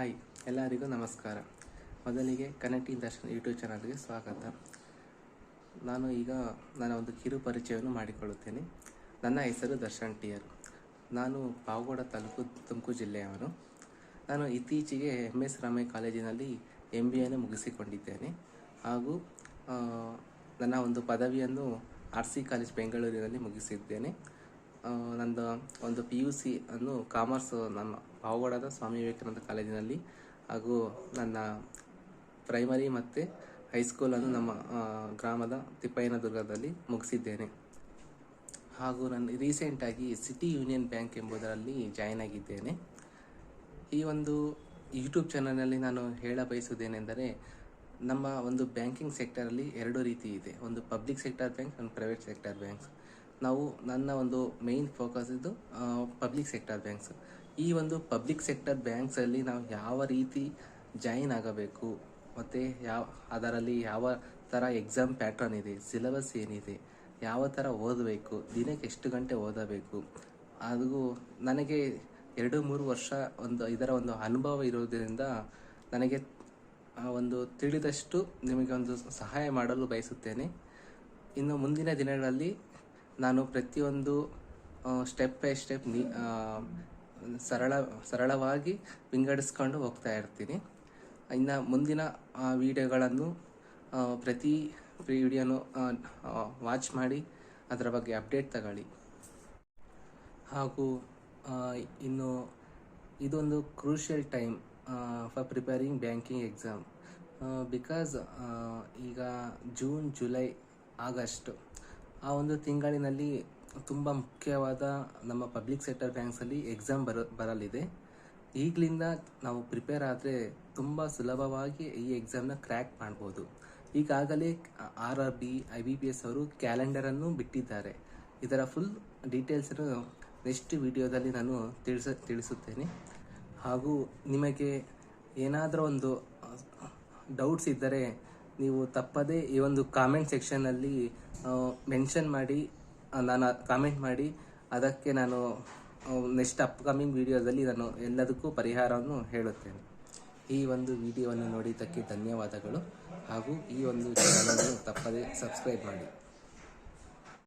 Hi, ಎಲ್ಲರಿಗೂ ನಮಸ್ಕಾರ. ಮೊದಲಿಗೆ ಕನೆಕ್ಟಿಂಗ್ ದರ್ಶನ್ ಯೂಟ್ಯೂಬ್ ಚಾನಲ್ಗೆ ಸ್ವಾಗತ. ನನ್ನ ಒಂದು ಕಿರು ಪರಿಚಯವನ್ನು ಮಾಡಿಕೊಳ್ಳುತ್ತೇನೆ. ನನ್ನ ಹೆಸರು ದರ್ಶನ್ ಟಿಯರ್. ನಾನು ಪಾವಗಡ ತಾಲೂಕು, ತುಮಕೂರು ಜಿಲ್ಲೆಯವನು. ನಾನು ಇತ್ತೀಚೆಗೆ MS ರಾಮಯ್ಯ ಕಾಲೇಜಿನಲ್ಲಿ MBA ಮುಗಿಸಿಕೊಂಡಿದ್ದೇನೆ. ಹಾಗೂ ನನ್ನ ಒಂದು ಪದವಿಯನ್ನು RC ಕಾಲೇಜ್ ಬೆಂಗಳೂರಿನಲ್ಲಿ ಮುಗಿಸಿದ್ದೇನೆ. ನಂದು ಒಂದು PUC ಅನ್ನು ಕಾಮರ್ಸ್ ನಮ್ಮ ಪಾವಗಡದ ಸ್ವಾಮಿ ವಿವೇಕಾನಂದ ಕಾಲೇಜಿನಲ್ಲಿ, ಹಾಗೂ ನನ್ನ ಪ್ರೈಮರಿ ಮತ್ತು ಹೈಸ್ಕೂಲನ್ನು ನಮ್ಮ ಗ್ರಾಮದ ತಿಪ್ಪಯ್ಯನದುರ್ಗದಲ್ಲಿ ಮುಗಿಸಿದ್ದೇನೆ. ಹಾಗೂ ನಾನು ರೀಸೆಂಟಾಗಿ ಸಿಟಿ ಯೂನಿಯನ್ ಬ್ಯಾಂಕ್ ಎಂಬುದರಲ್ಲಿ ಜಾಯ್ನ್ ಆಗಿದ್ದೇನೆ. ಈ ಒಂದು ಯೂಟ್ಯೂಬ್ ಚಾನಲ್ನಲ್ಲಿ ನಾನು ಹೇಳ ಬಯಸುವುದೇನೆಂದರೆ, ನಮ್ಮ ಒಂದು ಬ್ಯಾಂಕಿಂಗ್ ಸೆಕ್ಟರಲ್ಲಿ ಎರಡು ರೀತಿ ಇದೆ. ಒಂದು ಪಬ್ಲಿಕ್ ಸೆಕ್ಟರ್ ಬ್ಯಾಂಕ್ಸ್, ಒಂದು ಪ್ರೈವೇಟ್ ಸೆಕ್ಟರ್ ಬ್ಯಾಂಕ್ಸ್. ನನ್ನ ಒಂದು ಮೇನ್ ಫೋಕಸ್ ಇದು ಪಬ್ಲಿಕ್ ಸೆಕ್ಟರ್ ಬ್ಯಾಂಕ್ಸ್. ಈ ಒಂದು ಪಬ್ಲಿಕ್ ಸೆಕ್ಟರ್ ಬ್ಯಾಂಕ್ಸಲ್ಲಿ ನಾವು ಯಾವ ರೀತಿ ಜಾಯಿನ್ ಆಗಬೇಕು, ಮತ್ತು ಅದರಲ್ಲಿ ಯಾವ ಥರ ಎಕ್ಸಾಮ್ ಪ್ಯಾಟ್ರನ್ ಇದೆ, ಸಿಲೆಬಸ್ ಏನಿದೆ, ಯಾವ ಥರ ಓದಬೇಕು, ದಿನಕ್ಕೆ ಎಷ್ಟು ಗಂಟೆ ಓದಬೇಕು, ಅದು ನನಗೆ 2-3 ವರ್ಷ ಇದರ ಒಂದು ಅನುಭವ ಇರುವುದರಿಂದ ನನಗೆ ಒಂದು ತಿಳಿದಷ್ಟು ನಿಮಗೆ ಒಂದು ಸಹಾಯ ಮಾಡಲು ಬಯಸುತ್ತೇನೆ. ಇನ್ನು ಮುಂದಿನ ದಿನಗಳಲ್ಲಿ ನಾನು ಪ್ರತಿಯೊಂದು ಸ್ಟೆಪ್ ಬೈ ಸ್ಟೆಪ್ ಸರಳವಾಗಿ ವಿಂಗಡಿಸ್ಕೊಂಡು ಹೋಗ್ತಾ ಇರ್ತೀನಿ. ಇನ್ನು ಮುಂದಿನ ವಿಡಿಯೋಗಳನ್ನು ಪ್ರತಿ ವಿಡಿಯೋನು ವಾಚ್ ಮಾಡಿ ಅದರ ಬಗ್ಗೆ ಅಪ್ಡೇಟ್ ತಗೊಳ್ಳಿ. ಹಾಗೂ ಇನ್ನು ಇದೊಂದು crucial time for preparing banking exam. Because ಈಗ ಜೂನ್, ಜುಲೈ, ಆಗಸ್ಟ್ ಆ ಒಂದು ತಿಂಗಳಿನಲ್ಲಿ ತುಂಬ ಮುಖ್ಯವಾದ ನಮ್ಮ ಪಬ್ಲಿಕ್ ಸೆಕ್ಟರ್ ಬ್ಯಾಂಕ್ಸಲ್ಲಿ ಎಕ್ಸಾಮ್ ಬರಲಿದೆ. ಈಗಲಿಂದ ನಾವು ಪ್ರಿಪೇರ್ ಆದರೆ ತುಂಬ ಸುಲಭವಾಗಿ ಈ ಎಕ್ಸಾಮ್ನ ಕ್ರ್ಯಾಕ್ ಮಾಡ್ಬೋದು. ಈಗಾಗಲೇ RRB, IBPS ಅವರು ಕ್ಯಾಲೆಂಡರನ್ನು ಬಿಟ್ಟಿದ್ದಾರೆ. ಇದರ ಫುಲ್ ಡೀಟೇಲ್ಸನ್ನು ನೆಕ್ಸ್ಟ್ ವಿಡಿಯೋದಲ್ಲಿ ನಾನು ತಿಳಿಸುತ್ತೇನೆ. ಹಾಗೂ ನಿಮಗೆ ಏನಾದರೂ ಒಂದು ಡೌಟ್ಸ್ ಇದ್ದರೆ ನೀವು ತಪ್ಪದೇ ಈ ಒಂದು ಕಾಮೆಂಟ್ ಸೆಕ್ಷನ್ನಲ್ಲಿ ಮೆನ್ಷನ್ ಮಾಡಿ, ಕಾಮೆಂಟ್ ಮಾಡಿ. ಅದಕ್ಕೆ ನಾನು ನೆಕ್ಸ್ಟ್ ಅಪ್ಕಮಿಂಗ್ ವಿಡಿಯೋದಲ್ಲಿ ನಾನು ಎಲ್ಲದಕ್ಕೂ ಪರಿಹಾರವನ್ನು ಹೇಳುತ್ತೇನೆ. ಈ ಒಂದು ವಿಡಿಯೋವನ್ನು ನೋಡಿದ್ದಕ್ಕೆ ಧನ್ಯವಾದಗಳು. ಹಾಗೂ ಈ ಒಂದು ಚಾನಲನ್ನು ತಪ್ಪದೇ ಸಬ್ಸ್ಕ್ರೈಬ್ ಮಾಡಿ.